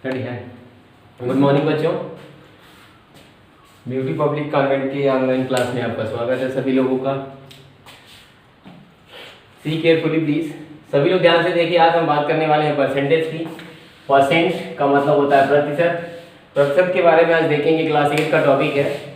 Ready है। Good morning बच्चों, beauty public convent की ऑनलाइन क्लास में आपका स्वागत है सभी लोगों का। सी केयरफुली प्लीज, सभी लोग ध्यान से देखिए। आज हम बात करने वाले हैं परसेंटेज की। परसेंट का मतलब होता है प्रतिशत। प्रतिशत के बारे में आज देखेंगे, क्लास 8 का टॉपिक है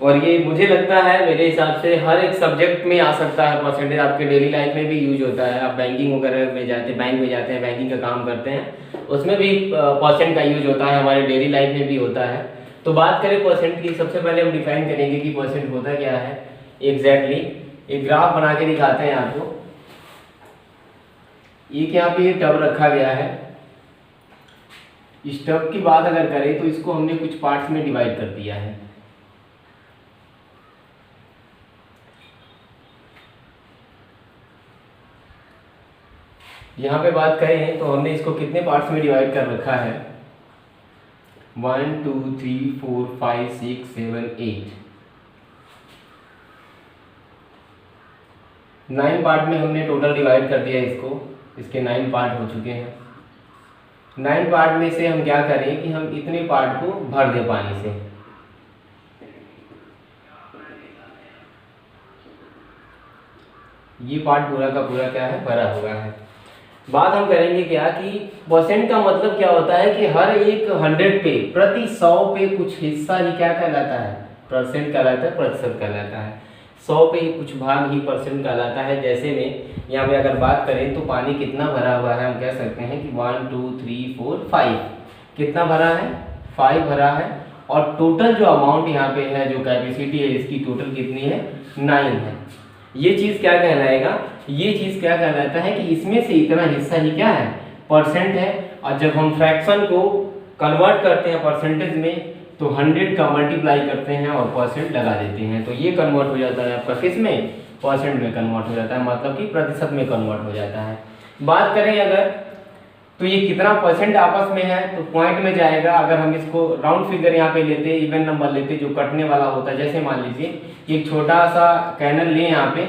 और ये मुझे लगता है मेरे हिसाब से हर एक सब्जेक्ट में आ सकता है। परसेंटेज आपके डेली लाइफ में भी यूज होता है। आप बैंकिंग वगैरह में जाते हैं, बैंक में जाते हैं, बैंकिंग का काम करते हैं, उसमें भी परसेंट का यूज होता है, हमारे डेली लाइफ में भी होता है। तो बात करें परसेंट की, सबसे पहले हम डिफाइन करेंगे कि परसेंट होता क्या है एग्जैक्टली। एक ग्राफ बना के दिखाते हैं आपको। एक यहाँ पे टब रखा गया है। इस टब की बात अगर करें तो इसको हमने कुछ पार्ट्स में डिवाइड कर दिया है। यहाँ पे बात करें तो हमने इसको कितने पार्ट्स में डिवाइड कर रखा है, 1 2 3 4 5 6 7 8 9 पार्ट में हमने टोटल डिवाइड कर दिया इसको। इसके 9 पार्ट हो चुके हैं। 9 पार्ट में से हम क्या करें कि हम इतने पार्ट को भर दें पानी से। ये पार्ट पूरा का पूरा क्या है, भरा हुआ है। बात हम करेंगे क्या कि परसेंट का मतलब क्या होता है कि हर एक 100 पे, प्रति 100 पे कुछ हिस्सा ही क्या कहलाता है, परसेंट कहलाता है, प्रतिशत कहलाता है। 100 पे कुछ भाग ही परसेंट कहलाता है। जैसे में यहाँ पे अगर बात करें तो पानी कितना भरा हुआ है, हम कह सकते हैं कि 1 2 3 4 5 कितना भरा है, 5 भरा है। और टोटल जो अमाउंट यहाँ पे है, जो कैपेसिटी है इसकी, टोटल कितनी है, 9 है। ये चीज क्या कहलाएगा, ये चीज क्या कहलाता है कि इसमें से इतना हिस्सा ही क्या है, परसेंट है। और जब हम फ्रैक्शन को कन्वर्ट करते हैं परसेंटेज में तो 100 का मल्टीप्लाई करते हैं और परसेंट लगा देते हैं, तो ये कन्वर्ट हो जाता है आपका किस में, परसेंट में कन्वर्ट हो जाता है, मतलब कि प्रतिशत में कन्वर्ट हो जाता है। बात करें अगर तो ये कितना परसेंट आपस में है तो पॉइंट में जाएगा। अगर हम इसको राउंड फिगर यहाँ पे लेते, इवन नंबर लेते जो कटने वाला होता है, जैसे मान लीजिए एक छोटा सा कैनल लें यहाँ पे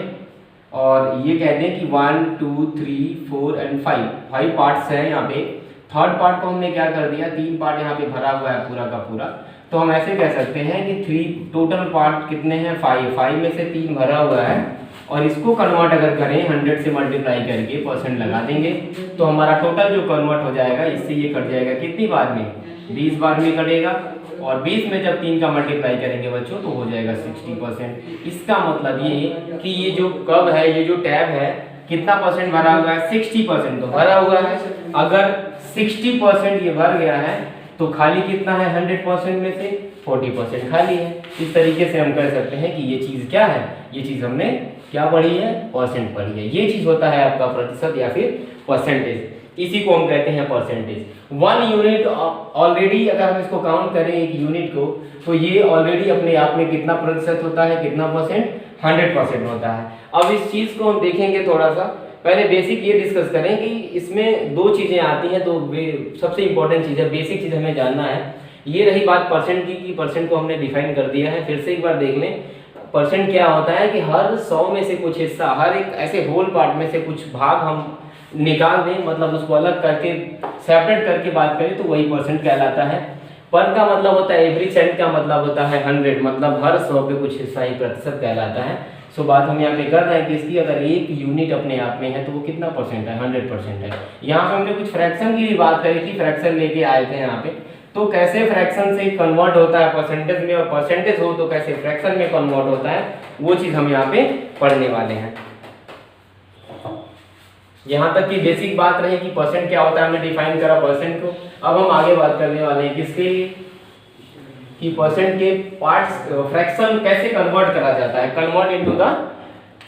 और ये कहते हैं कि 1 2 3 4 एंड 5 पार्ट्स हैं यहाँ पे। थर्ड पार्ट को हमने क्या कर दिया, 3 पार्ट यहाँ पे भरा हुआ है पूरा का पूरा। तो हम ऐसे कह सकते हैं कि 3 टोटल पार्ट कितने हैं, 5 में से 3 भरा हुआ है। और इसको कन्वर्ट अगर करें 100 से मल्टीप्लाई करके परसेंट लगा देंगे तो हमारा टोटल जो कन्वर्ट हो जाएगा, इससे ये कट जाएगा कितनी बार में, 20 बार में कटेगा। और 20 में जब 3 का मल्टीप्लाई करेंगे बच्चों तो हो जाएगा 60%। इसका मतलब ये कि ये जो कप है, ये जो टैब है, कितना परसेंट भरा हुआ है, 60% तो भरा हुआ है। अगर 60% ये भर गया है तो खाली कितना है, 100% में से 40% खाली है। इस तरीके से हम कह सकते हैं कि ये चीज क्या है, ये चीज हमने क्या पढ़ी है, परसेंट पढ़ी है। ये चीज होता है आपका प्रतिशत या फिर परसेंटेज, इसी को हम कहते हैं परसेंटेज। 1 यूनिट ऑलरेडी अगर हम इसको काउंट करें एक यूनिट को, तो ये ऑलरेडी अपने आप में कितना प्रतिशत होता है, कितना परसेंट, 100% होता है। अब इस चीज को हम देखेंगे थोड़ा सा, पहले बेसिक ये डिस्कस करें कि इसमें 2 चीजें आती हैं। तो सबसे इंपॉर्टेंट चीज है, बेसिक चीज हमें जानना है। ये रही बात परसेंट की, परसेंट को हमने डिफाइन कर दिया है। फिर से एक बार देख लें, परसेंट क्या होता है कि हर 100 में से कुछ हिस्सा, हर एक ऐसे होल पार्ट में से कुछ भाग हम निकाल दें, मतलब उसको अलग करके सेपरेट करके बात करें तो वही परसेंट कहलाता है। पर का मतलब होता है एवरी, सेंट का मतलब होता है 100, मतलब हर 100 पे कुछ हिस्सा ही प्रतिशत कहलाता है। सो बात हम यहाँ पे कर रहे हैं कि इसकी अगर एक यूनिट अपने आप में है तो वो कितना परसेंट है, 100% है। यहाँ पे हमने कुछ फ्रैक्शन की भी बात करी थी, फ्रैक्शन लेके आए थे यहाँ पे। तो कैसे फ्रैक्शन से कन्वर्ट होता है परसेंटेज में, और परसेंटेज हो तो कैसे फ्रैक्शन में कन्वर्ट होता है, वो चीज हम यहाँ पे पढ़ने वाले हैं। यहाँ तक की बेसिक बात रही कि परसेंट क्या होता है, हमने डिफाइन करा परसेंट को। अब हम आगे बात करने वाले हैं किसके लिए, कि परसेंट के पार्ट्स, फ्रैक्शन कैसे कन्वर्ट करा जाता है, convert into the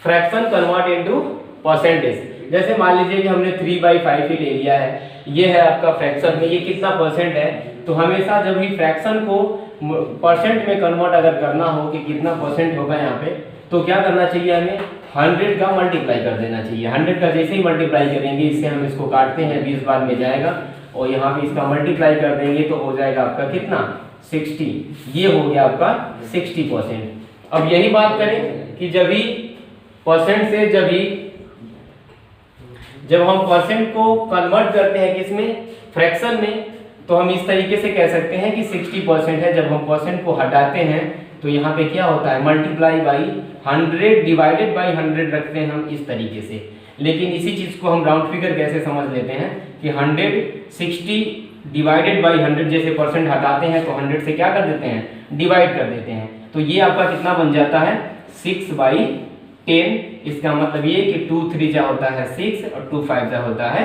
fraction, convert into percentage. जैसे मान लीजिए कि हमने 3/5 ही ले लिया है, ये है आपका फ्रैक्शन में, ये कितना परसेंट है। तो हमेशा जब भी फ्रैक्शन को परसेंट में कन्वर्ट अगर करना हो कि कितना परसेंट होगा यहाँ पे, तो क्या करना चाहिए, हमें 100 का मल्टीप्लाई कर देना चाहिए। 100 का जैसे ही मल्टीप्लाई करेंगे, इससे हम इसको काटते हैं, 20 बार में जाएगा और यहाँ पे इसका मल्टीप्लाई कर देंगे तो हो जाएगा आपका कितना, 60। ये हो गया आपका 60%। अब यही बात करें कि जब भी परसेंट से जब हम परसेंट को कन्वर्ट करते हैं किसमें, फ्रैक्शन में, तो हम इस तरीके से कह सकते हैं कि 60% है। जब हम परसेंट को हटाते हैं तो यहाँ पे क्या होता है, मल्टीप्लाई बाई 100 डिवाइडेड बाई 100 रखते हैं हम इस तरीके से। लेकिन इसी चीज़ को हम राउंड फिगर कैसे समझ लेते हैं कि 160 डिवाइडेड बाई 100, जैसे परसेंट हटाते हैं तो 100 से क्या कर देते हैं, डिवाइड कर देते हैं। तो ये आपका कितना बन जाता है, 6/10। इसका मतलब ये कि 2 3 जा होता है 6 और 2 5 जा होता है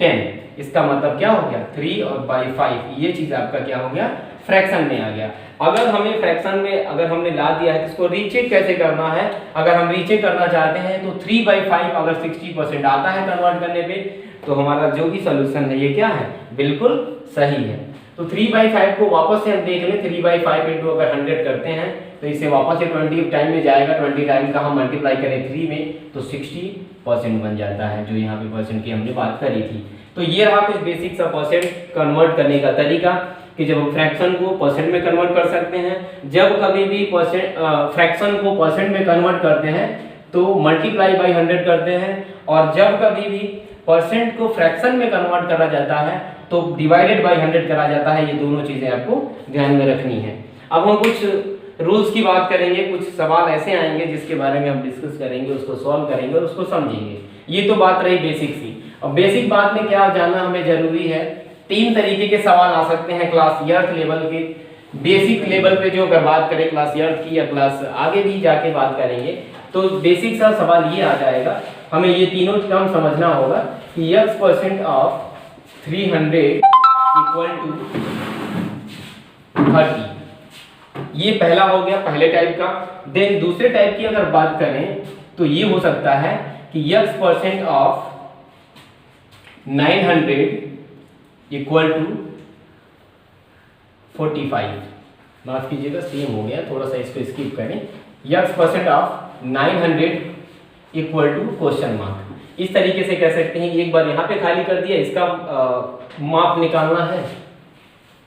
10। इसका मतलब क्या हो गया, 3 और बाई 5। ये चीज़ आपका क्या हो गया, फ्रैक्शन में आ गया। अगर हमें फ्रैक्शन में अगर हमने ला दिया है तो इसको रीचेक कैसे करना है। अगर हम रीचेक करना चाहते हैं तो 3/5 अगर 60% आता है कन्वर्ट करने पे तो हमारा जो भी सोल्यूशन है ये क्या है, बिल्कुल सही है। तो 3/5 को वापस से हम देख लें, 3/5 इंटू अगर 100 करते हैं तो इसे वापस से 20 टाइम में जाएगा। 20 टाइम का हम मल्टीप्लाई करें 3 में तो 60% बन जाता है, जो यहाँ पे परसेंट की हमने बात करी थी। तो ये रहा कुछ बेसिक सा परसेंट कन्वर्ट करने का तरीका कि जब हम फ्रैक्शन को परसेंट में कन्वर्ट कर सकते हैं। जब कभी भी फ्रैक्शन को परसेंट में कन्वर्ट करते हैं तो मल्टीप्लाई बाई 100 करते हैं, और जब कभी भी परसेंट को फ्रैक्शन में कन्वर्ट करा जाता है तो डिवाइडेड बाई 100 करा जाता है। ये दोनों चीजें आपको ध्यान में रखनी है। अब हम कुछ रूल्स की बात करेंगे, कुछ सवाल ऐसे आएंगे जिसके बारे में हम डिस्कस करेंगे, उसको सॉल्व करेंगे और उसको समझेंगे। ये तो बात रही बेसिक सी। अब बेसिक बात में क्या जानना हमें जरूरी है, 3 तरीके के सवाल आ सकते हैं क्लास ईयर्थ लेवल के। बेसिक लेवल पे जो अगर बात करें क्लास ईयर्थ की, या क्लास आगे भी जाके बात करेंगे तो बेसिक सा सवाल ये आ जाएगा। हमें ये तीनों टर्म समझना होगा कि x% ऑफ 300 इक्वल टू 30। ये पहला हो गया, पहले टाइप का। देन दूसरे टाइप की अगर बात करें तो ये हो सकता है कि x% ऑफ 900 इक्वल टू 45। माफ कीजिएगा, सेम हो गया, थोड़ा सा इसको स्किप करें। x% of 900 equal to question mark. इस तरीके से कह सकते हैं कि एक बार यहाँ पे खाली कर दिया, इसका माप निकालना है।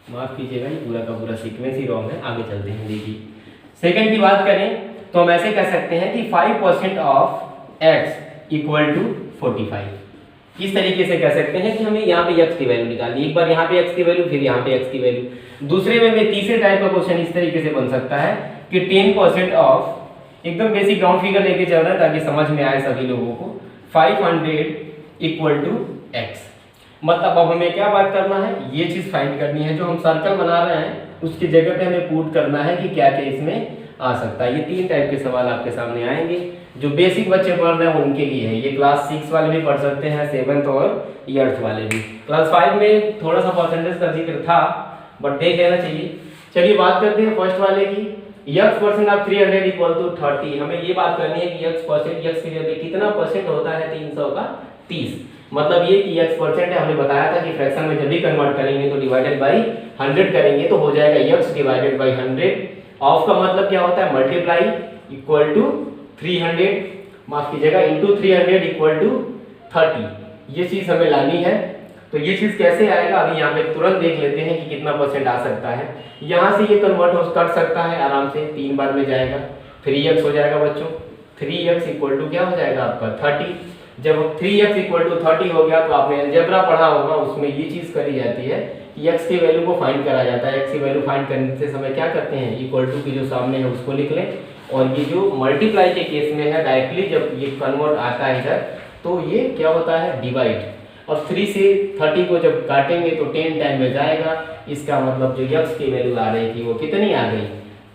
माफ कीजिएगा, ये पूरा का पूरा सीक्वेंस ही रॉन्ग है, आगे चलते हैं। देखिए सेकंड की बात करें तो हम ऐसे कह सकते हैं कि 5% ऑफ x इक्वल टू 45। इस तरीके से कह सकते हैं कि हमें यहाँ पे x की वैल्यू निकालनी है। एक बार यहाँ पे x की वैल्यू, फिर यहाँ पे x की वैल्यू। दूसरे में तीसरे टाइप का क्वेश्चन इस तरीके से बन सकता है कि 10% ऑफ, एकदम बेसिक राउंड फिगर लेके चल रहा है ताकि समझ में आए सभी लोगों को, 500 इक्वल टू x। मतलब अब हमें क्या बात करना है, ये चीज फाइंड करनी है। जो हम सर्कल बना रहे हैं उसकी जगह पे हमें पुट करना है कि क्या क्या इसमें आ सकता है। ये 3 टाइप के सवाल आपके सामने आएंगे। जो बेसिक बच्चे पढ़ रहे हैं उनके लिए है, ये क्लास 6 वाले भी पढ़ सकते हैं, 7th और ईयर्थ वाले भी। क्लास 5 में थोड़ा सा परसेंटेज का जिक्र था बट देख लेना चाहिए। चलिए बात करते हैं फर्स्ट वाले की, x% ऑफ 300 इक्वल टू 30। हमें ये बात करनी है कि x की जगह कितना परसेंट होता है 300 का 30। मतलब ये कि x% है, हमने बताया था कि फ्रैक्शन में जब भी कन्वर्ट करेंगे तो डिवाइडेड बाई 100 करेंगे तो हो जाएगा x डिवाइडेड बाई 100। ऑफ का मतलब क्या होता है, मल्टीप्लाई इक्वल टू 300, माफ कीजिएगा, इंटू 300 इक्वल टू 30। ये चीज हमें लानी है। तो ये चीज कैसे आएगा, अभी यहाँ पे तुरंत देख लेते हैं कि कितना परसेंट आ सकता है। यहाँ से ये कन्वर्ट कर सकता है आराम से, 3 बार में जाएगा, 3x हो जाएगा बच्चों। 3x इक्वल टू क्या हो जाएगा आपका 30। जब 3x इक्वल टू 30 हो गया तो आपने अलजेब्रा पढ़ा होगा, उसमें ये चीज करी जाती है कि x की वैल्यू को फाइंड करा जाता है। x की वैल्यू फाइंड करने से समय क्या करते हैं, इक्वल टू की जो सामने है उसको लिख लें, और ये जो मल्टीप्लाई के केस में है डायरेक्टली जब ये कन्वर्ट आता है इधर तो ये क्या होता है, डिवाइड। और 3 से 30 को जब काटेंगे तो 10 टाइम में जाएगा। इसका मतलब जो x की वैल्यू आ रही थी वो कितनी आ गई,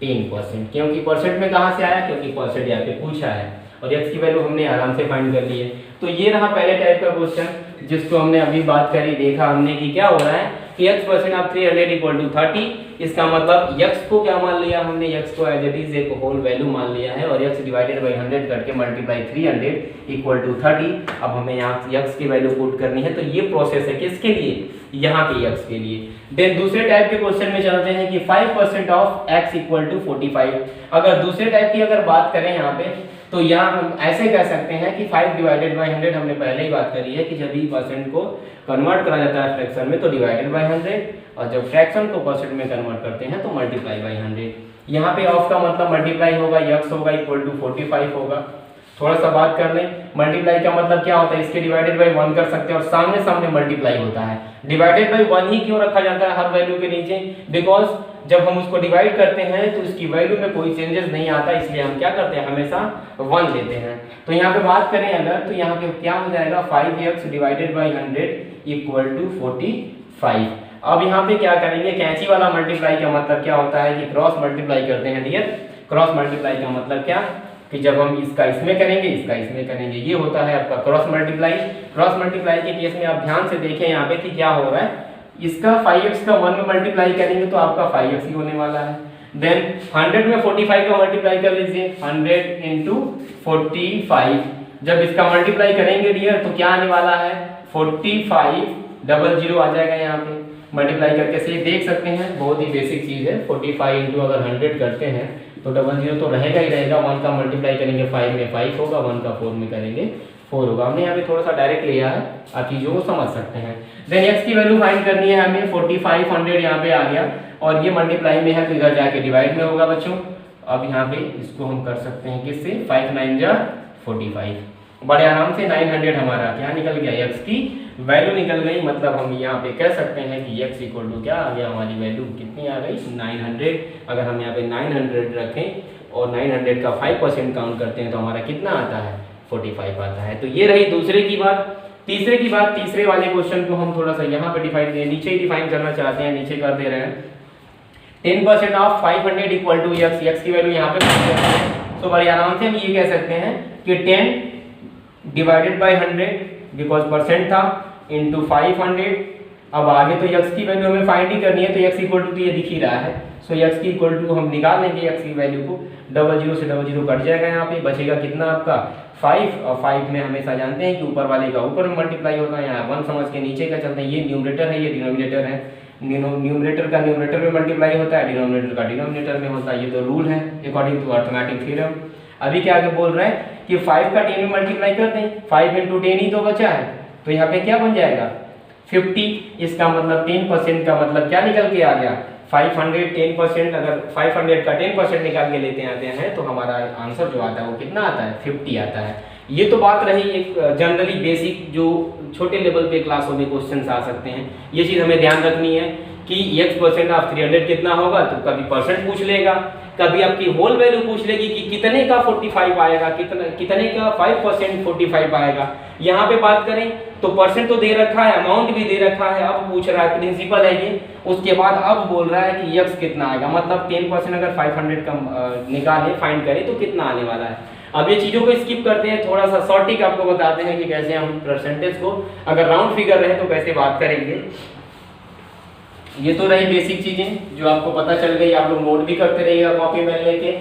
10%। क्योंकि परसेंट में कहाँ से आया, क्योंकि परसेंट यहाँ पे पूछा है और x की वैल्यू हमने आराम से फाइंड कर ली है। तो ये रहा पहले टाइप का क्वेश्चन जिसको हमने अभी बात करी, देखा हमने कि क्या हो रहा है कि x% ऑफ 300 इक्वल टू 30। इसका मतलब x को क्या मान लिया हमने, x को एज इट इज एक होल वैल्यू मान लिया है और x डिवाइडेड बाई 100 करके मल्टीप्लाई 300 इक्वल टू 30। अब हमें यहाँ x की वैल्यू पुट करनी है। तो ये प्रोसेस है किसके लिए, यहाँ पे x के लिए। देन दूसरे टाइप के क्वेश्चन में चलते हैं कि 5% ऑफ x इक्वल टू 45। अगर दूसरे टाइप की अगर बात करें यहाँ पे तो यहाँ हम ऐसे कह सकते हैं कि 5 डिवाइडेड बाई 100, हमने पहले ही बात करी है कि जब भी परसेंट को कन्वर्ट करा जाता है फ्रैक्शन में तो डिवाइडेड बाई 100, और जब फ्रैक्शन को परसेंट में कन्वर्ट करते हैं तो मल्टीप्लाई बाई 100। यहाँ पे ऑफ का मतलब मल्टीप्लाई होगा, x होगा इक्वल टू 45 होगा। थोड़ा सा बात कर लें, मल्टीप्लाई का मतलब क्या होता है, इसके डिवाइडेड बाई 1 कर सकते हैं और सामने सामने मल्टीप्लाई होता है। डिवाइडेड बाई 1 ही क्यों रखा जाता है हर वैल्यू के नीचे, बिकॉज जब हम उसको डिवाइड करते हैं तो उसकी वैल्यू में कोई चेंजेस नहीं आता, इसलिए हम क्या करते हैं, हमेशा 1 लेते हैं। तो यहाँ पे बात करें अगर, तो यहाँ पे क्या हो जाएगा, 5x divided by 100 equal to 45। अब यहाँ पे क्या करेंगे, कैंची वाला मल्टीप्लाई का मतलब क्या होता है कि क्रॉस मल्टीप्लाई करते हैं डियर। क्रॉस मल्टीप्लाई का मतलब क्या कि जब हम इसका इसमें करेंगे, इसका इसमें करेंगे, ये होता है आपका क्रॉस मल्टीप्लाई। क्रॉस मल्टीप्लाई के केस में आप ध्यान से देखें यहाँ पे कि क्या हो रहा है, इसका 5x का 1 में मल्टीप्लाई करेंगे तो आपका 5x ही होने वाला है। देन 100 में 45 का मल्टीप्लाई कर लीजिए, 100 इंटू 45। जब इसका मल्टीप्लाई करेंगे डियर तो क्या आने वाला है, 45 00 आ जाएगा यहाँ पे। मल्टीप्लाई करके से देख सकते हैं, बहुत ही बेसिक चीज़ है। 45 इंटू अगर 100 करते हैं तो 00 तो रहेगा ही रहेगा। 1 का मल्टीप्लाई करेंगे 5 में 5 होगा, 1 का 4 में करेंगे 4 होगा। हमने यहाँ पे थोड़ा सा डायरेक्ट लिया है, आप चीज़ों को समझ सकते हैं। देन x की वैल्यू फाइंड करनी है हमें, 45 100 यहाँ पे आ गया और ये मल्टीप्लाई में है तो इधर जाके डिवाइड में होगा बच्चों। अब यहाँ पे इसको हम कर सकते हैं किससे, 5 9 जा 45, बड़े आराम से 900 हमारा क्या निकल गया, x की वैल्यू निकल गई। मतलब हम यहाँ पे कह सकते हैं कि x इक्वल टू क्या आ गया, हमारी वैल्यू कितनी आ गई, 900। अगर हम यहाँ पे 900 रखें और 900 का 5% काउंट करते हैं तो हमारा कितना आता है, 45 आता है। तो ये रही दूसरे की बात। तीसरे की बात, तीसरे वाले क्वेश्चन को हम थोड़ा सा यहाँ पे डिफाइन, नीचे ही डिफाइन करना चाहते हैं, नीचे कर दे रहे हैं। 10% ऑफ 500 इक्वल टू x की वैल्यू यहाँ पे। तो बड़े आराम से हम ये कह सकते हैं कि 10 डिवाइडेड बाई 100 बिकॉज परसेंट था इंटू 500। अब आगे तो x की वैल्यू हमें फाइंड ही करनी है, तो x इक्वल टू तो ये दिख ही रहा है। सो x की इक्वल टू हम निकाल लेंगे, x की वैल्यू को 00 से 00 कट जाएगा, यहाँ पे बचेगा कितना आपका 5। और 5 में हमेशा जानते हैं कि ऊपर वाले का ऊपर में मल्टीप्लाई होता है, यहाँ 1 समझ के नीचे का चलते हैं। ये न्यूमरेटर है, ये डिनोमिनेटर है। न्यूमरेटर का न्यूमरेटर में मल्टीप्लाई होता है, डिनोमिनेटर का डिनोमिनेटर में होता है। ये तो रूल है अकॉर्डिंग टू अर्थमेटिक थ्योरम। अभी क्या आगे बोल रहा है कि 5 का 10 में मल्टीप्लाई कर दें, 5 इंटू 10 ही तो बचा है, तो यहाँ पे क्या बन जाएगा 50। इसका मतलब 10% का मतलब क्या निकल के आ गया 500। 10% अगर 500 का 10% निकाल के लेते आते हैं तो हमारा आंसर जो आता है वो कितना आता है, 50 आता है। ये तो बात रही एक जनरली बेसिक, जो छोटे लेवल पे क्लासों में क्वेश्चन आ सकते हैं। ये चीज़ हमें ध्यान रखनी है कि x% ऑफ 300 कितना होगा, तो कभी परसेंट पूछ लेगा, कभी आपकी होल वैल्यू पूछ लेगी कि कितने का 45 आएगा, कितने का 5% 45 आएगा। यहाँ पे बात करें तो परसेंट तो दे रखा है, अमाउंट भी दे रखा है, अब पूछ रहा है, प्रिंसिपल है ये। उसके बाद अब बोल रहा है कि x कितना आएगा, मतलब 10% अगर 500 का निकाले फाइंड करें तो कितना आने वाला है। अब ये चीज़ों को स्किप करते हैं, थोड़ा सा शॉर्टिक आपको बताते हैं कि कैसे हम परसेंटेज को अगर राउंड फिगर रहे तो कैसे बात करेंगे। ये तो रही बेसिक चीजें जो आपको पता चल गई, आप लोग नोट भी करते रहिएगा कॉपी में लेके।